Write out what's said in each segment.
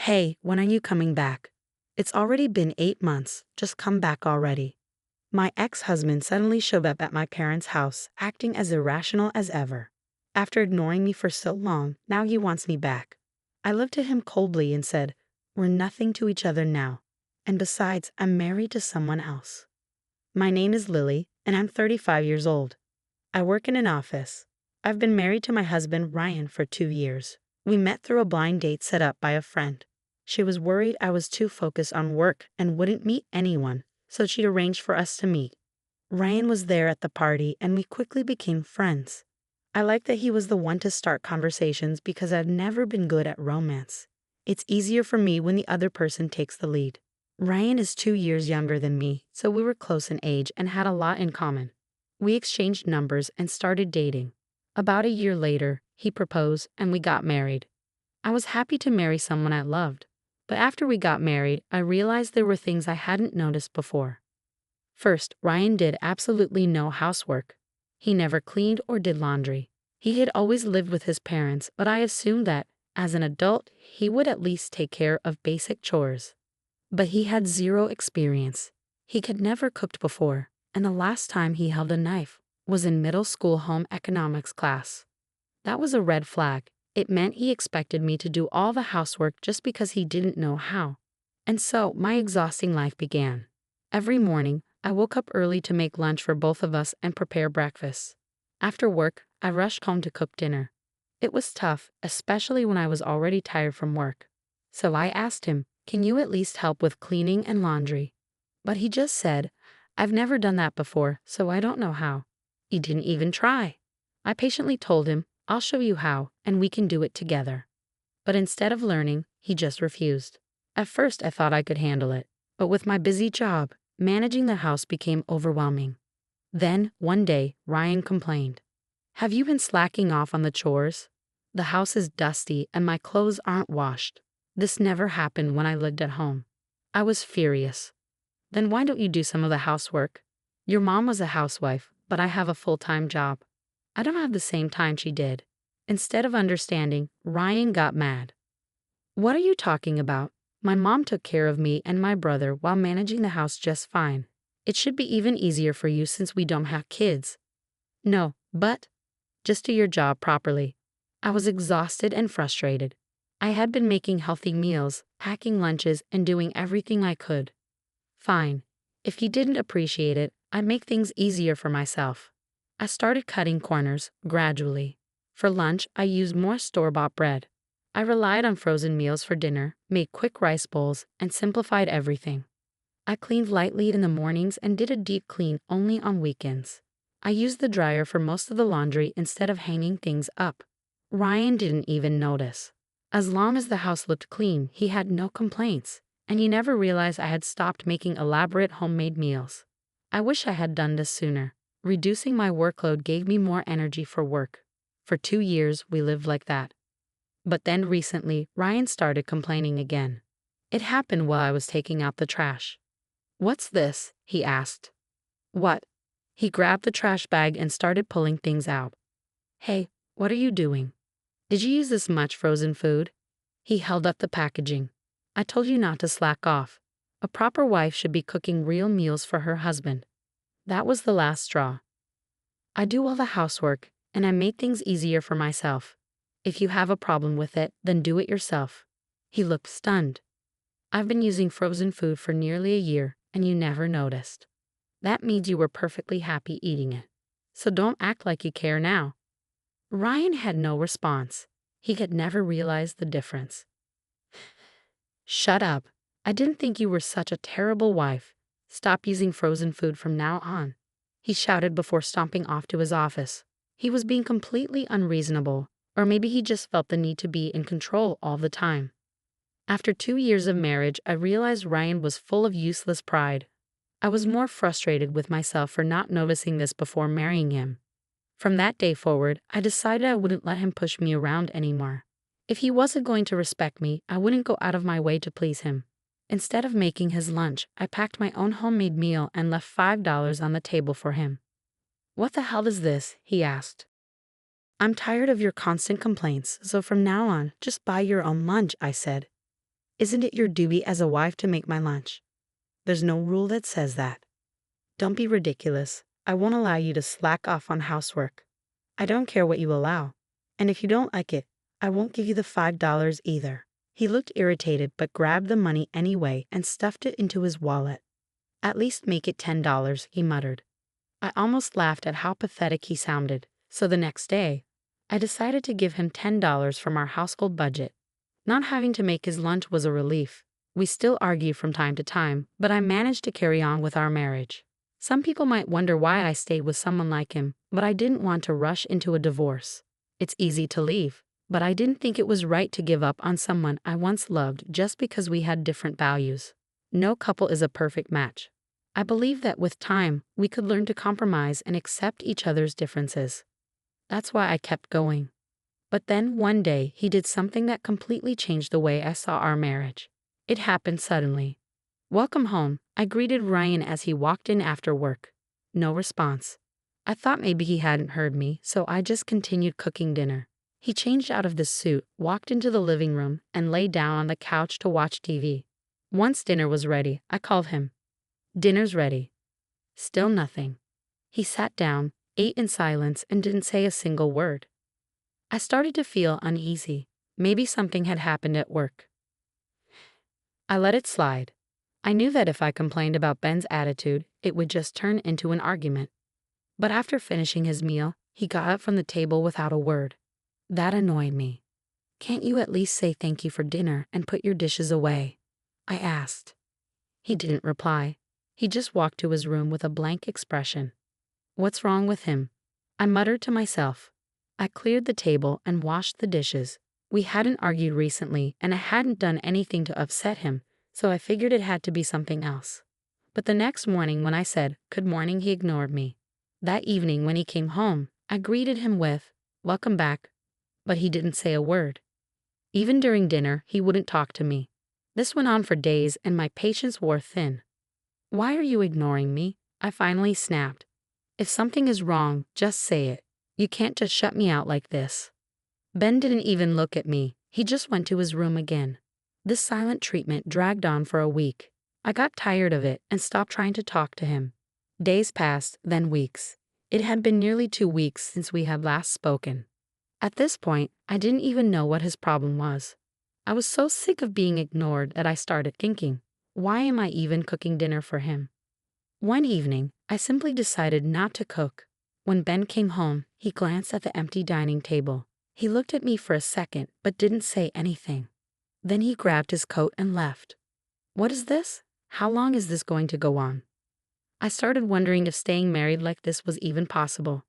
Hey, when are you coming back? It's already been 8 months, just come back already. My ex-husband suddenly showed up at my parents' house, acting as irrational as ever. After ignoring me for so long, now he wants me back. I looked at him coldly and said, "We're nothing to each other now. And besides, I'm married to someone else." My name is Lily, and I'm 35 years old. I work in an office. I've been married to my husband, Ryan, for 2 years. We met through a blind date set up by a friend. She was worried I was too focused on work and wouldn't meet anyone, so she arranged for us to meet. Ryan was there at the party, and we quickly became friends. I liked that he was the one to start conversations because I've never been good at romance. It's easier for me when the other person takes the lead. Ryan is 2 years younger than me, so we were close in age and had a lot in common. We exchanged numbers and started dating. About a year later, he proposed and we got married. I was happy to marry someone I loved, but after we got married, I realized there were things I hadn't noticed before. First, Ryan did absolutely no housework. He never cleaned or did laundry. He had always lived with his parents, but I assumed that, as an adult, he would at least take care of basic chores. But he had zero experience. He had never cooked before, and the last time he held a knife was in middle school home economics class. That was a red flag. It meant he expected me to do all the housework just because he didn't know how. And so my exhausting life began. Every morning, I woke up early to make lunch for both of us and prepare breakfast. After work, I rushed home to cook dinner. It was tough, especially when I was already tired from work. So I asked him, "Can you at least help with cleaning and laundry?" But he just said, "I've never done that before, so I don't know how." He didn't even try. I patiently told him, "I'll show you how, and we can do it together." But instead of learning, he just refused. At first I thought I could handle it, but with my busy job, managing the house became overwhelming. Then, one day, Ryan complained. "Have you been slacking off on the chores? The house is dusty and my clothes aren't washed." This never happened when I lived at home. I was furious. "Then why don't you do some of the housework? Your mom was a housewife, but I have a full-time job." I don't have the same time she did. Instead of understanding, Ryan got mad. "What are you talking about? My mom took care of me and my brother while managing the house just fine. It should be even easier for you since we don't have kids." "No, but just do your job properly." I was exhausted and frustrated. I had been making healthy meals, packing lunches, and doing everything I could. Fine. If he didn't appreciate it, I'd make things easier for myself. I started cutting corners, gradually. For lunch, I used more store-bought bread. I relied on frozen meals for dinner, made quick rice bowls, and simplified everything. I cleaned lightly in the mornings and did a deep clean only on weekends. I used the dryer for most of the laundry instead of hanging things up. Ryan didn't even notice. As long as the house looked clean, he had no complaints, and he never realized I had stopped making elaborate homemade meals. I wish I had done this sooner. Reducing my workload gave me more energy for work. For 2 years, we lived like that. But then recently, Ryan started complaining again. It happened while I was taking out the trash. "What's this?" he asked. "What?" He grabbed the trash bag and started pulling things out. "Hey, what are you doing? Did you use this much frozen food?" He held up the packaging. "I told you not to slack off. A proper wife should be cooking real meals for her husband." That was the last straw. "I do all the housework, and I make things easier for myself. If you have a problem with it, then do it yourself." He looked stunned. "I've been using frozen food for nearly a year, and you never noticed. That means you were perfectly happy eating it. So don't act like you care now." Ryan had no response. He had never realized the difference. "Shut up. I didn't think you were such a terrible wife. Stop using frozen food from now on," he shouted before stomping off to his office. He was being completely unreasonable, or maybe he just felt the need to be in control all the time. After 2 years of marriage, I realized Ryan was full of useless pride. I was more frustrated with myself for not noticing this before marrying him. From that day forward, I decided I wouldn't let him push me around anymore. If he wasn't going to respect me, I wouldn't go out of my way to please him. Instead of making his lunch, I packed my own homemade meal and left $5 on the table for him. "What the hell is this?" he asked. "I'm tired of your constant complaints, so from now on, just buy your own lunch," I said. Isn't it your duty as a wife to make my lunch? There's no rule that says that. Don't be ridiculous. I won't allow you to slack off on housework. I don't care what you allow. And if you don't like it, I won't give you the $5 either. He looked irritated but grabbed the money anyway and stuffed it into his wallet. At least make it $10, he muttered. I almost laughed at how pathetic he sounded, so the next day, I decided to give him $10 from our household budget. Not having to make his lunch was a relief. We still argue from time to time, but I managed to carry on with our marriage. Some people might wonder why I stayed with someone like him, but I didn't want to rush into a divorce. It's easy to leave, but I didn't think it was right to give up on someone I once loved just because we had different values. No couple is a perfect match. I believe that with time, we could learn to compromise and accept each other's differences. That's why I kept going. But then one day, he did something that completely changed the way I saw our marriage. It happened suddenly. "Welcome home," I greeted Ryan as he walked in after work. No response. I thought maybe he hadn't heard me, so I just continued cooking dinner. He changed out of the suit, walked into the living room, and lay down on the couch to watch TV. Once dinner was ready, I called him. "Dinner's ready." Still nothing. He sat down, ate in silence, and didn't say a single word. I started to feel uneasy. Maybe something had happened at work. I let it slide. I knew that if I complained about Ben's attitude, it would just turn into an argument. But after finishing his meal, he got up from the table without a word. That annoyed me. "Can't you at least say thank you for dinner and put your dishes away?" I asked. He didn't reply. He just walked to his room with a blank expression. What's wrong with him? I muttered to myself. I cleared the table and washed the dishes. We hadn't argued recently, and I hadn't done anything to upset him, so I figured it had to be something else. But the next morning when I said, "Good morning," he ignored me. That evening when he came home, I greeted him with, "Welcome back," but he didn't say a word. Even during dinner, he wouldn't talk to me. This went on for days, and my patience wore thin. "Why are you ignoring me?" I finally snapped. "If something is wrong, just say it. You can't just shut me out like this." Ben didn't even look at me. He just went to his room again. This silent treatment dragged on for a week. I got tired of it and stopped trying to talk to him. Days passed, then weeks. It had been nearly 2 weeks since we had last spoken. At this point, I didn't even know what his problem was. I was so sick of being ignored that I started thinking, why am I even cooking dinner for him? One evening, I simply decided not to cook. When Ben came home, he glanced at the empty dining table. He looked at me for a second, but didn't say anything. Then he grabbed his coat and left. What is this? How long is this going to go on? I started wondering if staying married like this was even possible.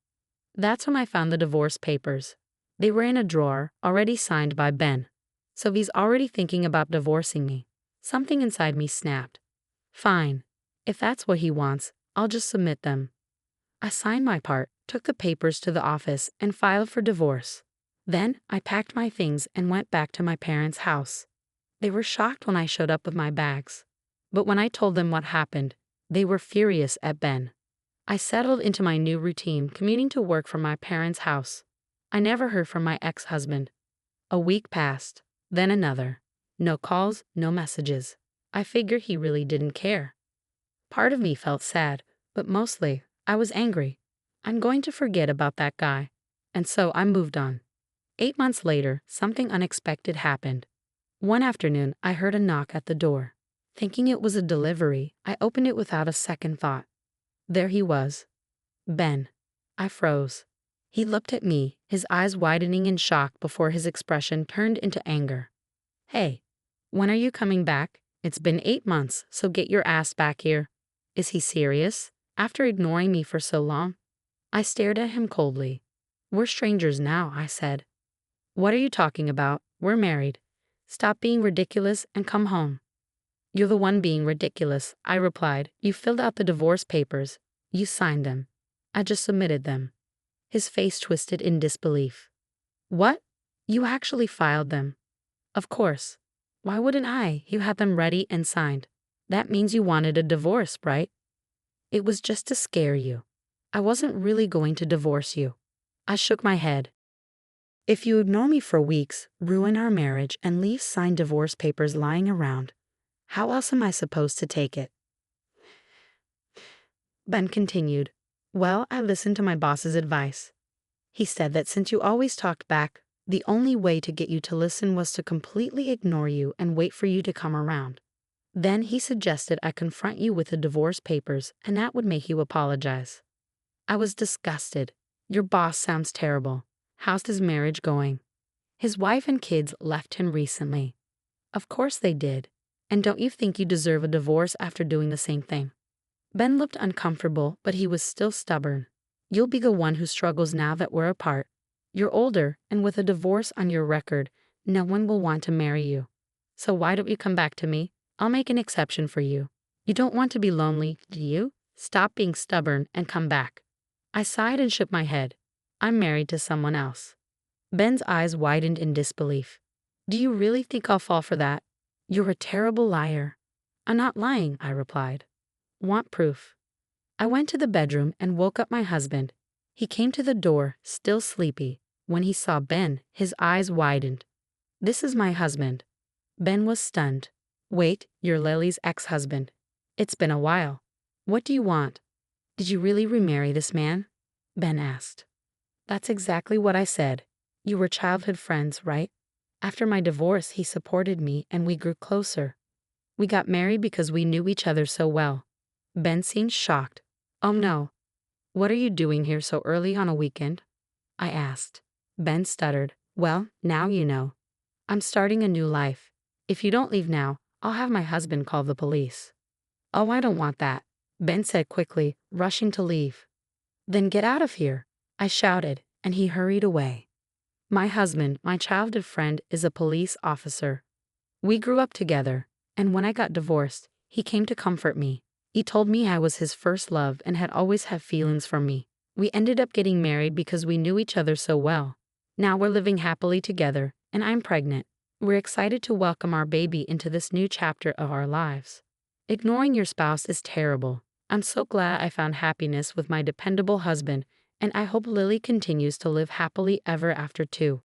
That's when I found the divorce papers. They were in a drawer, already signed by Ben. So he's already thinking about divorcing me. Something inside me snapped. Fine. If that's what he wants, I'll just submit them. I signed my part, took the papers to the office, and filed for divorce. Then I packed my things and went back to my parents' house. They were shocked when I showed up with my bags. But when I told them what happened, they were furious at Ben. I settled into my new routine, commuting to work from my parents' house. I never heard from my ex-husband. A week passed, then another. No calls, no messages. I figured he really didn't care. Part of me felt sad, but mostly, I was angry. I'm going to forget about that guy. And so I moved on. 8 months later, something unexpected happened. One afternoon, I heard a knock at the door. Thinking it was a delivery, I opened it without a second thought. There he was. Ben. I froze. He looked at me, his eyes widening in shock before his expression turned into anger. "Hey, when are you coming back? It's been 8 months, so get your ass back here." Is he serious? After ignoring me for so long? I stared at him coldly. "We're strangers now," I said. "What are you talking about? We're married. Stop being ridiculous and come home." "You're the one being ridiculous," I replied. "You filled out the divorce papers. You signed them. I just submitted them." His face twisted in disbelief. "What? You actually filed them?" "Of course. Why wouldn't I? You had them ready and signed. That means you wanted a divorce, right?" "It was just to scare you. I wasn't really going to divorce you." I shook my head. If you ignore me for weeks, ruin our marriage, and leave signed divorce papers lying around, how else am I supposed to take it? Ben continued. Well, I listened to my boss's advice. He said that since you always talked back, the only way to get you to listen was to completely ignore you and wait for you to come around. Then he suggested I confront you with the divorce papers, and that would make you apologize. I was disgusted. Your boss sounds terrible. How's his marriage going? His wife and kids left him recently. Of course they did. And don't you think you deserve a divorce after doing the same thing? Ben looked uncomfortable, but he was still stubborn. You'll be the one who struggles now that we're apart. You're older, and with a divorce on your record, no one will want to marry you. So why don't you come back to me? I'll make an exception for you. You don't want to be lonely, do you? Stop being stubborn and come back. I sighed and shook my head. I'm married to someone else. Ben's eyes widened in disbelief. Do you really think I'll fall for that? You're a terrible liar. I'm not lying, I replied. Want proof? I went to the bedroom and woke up my husband. He came to the door, still sleepy. When he saw Ben, his eyes widened. This is my husband. Ben was stunned. Wait, you're Lily's ex-husband. It's been a while. What do you want? Did you really remarry this man? Ben asked. That's exactly what I said. You were childhood friends, right? After my divorce, he supported me and we grew closer. We got married because we knew each other so well. Ben seemed shocked. Oh no. What are you doing here so early on a weekend? I asked. Ben stuttered. Well, now you know. I'm starting a new life. If you don't leave now, I'll have my husband call the police. Oh, I don't want that, Ben said quickly, rushing to leave. Then get out of here, I shouted, and he hurried away. My husband, my childhood friend, is a police officer. We grew up together, and when I got divorced, he came to comfort me. He told me I was his first love and had always had feelings for me. We ended up getting married because we knew each other so well. Now we're living happily together, and I'm pregnant. We're excited to welcome our baby into this new chapter of our lives. Ignoring your spouse is terrible. I'm so glad I found happiness with my dependable husband, and I hope Lily continues to live happily ever after too.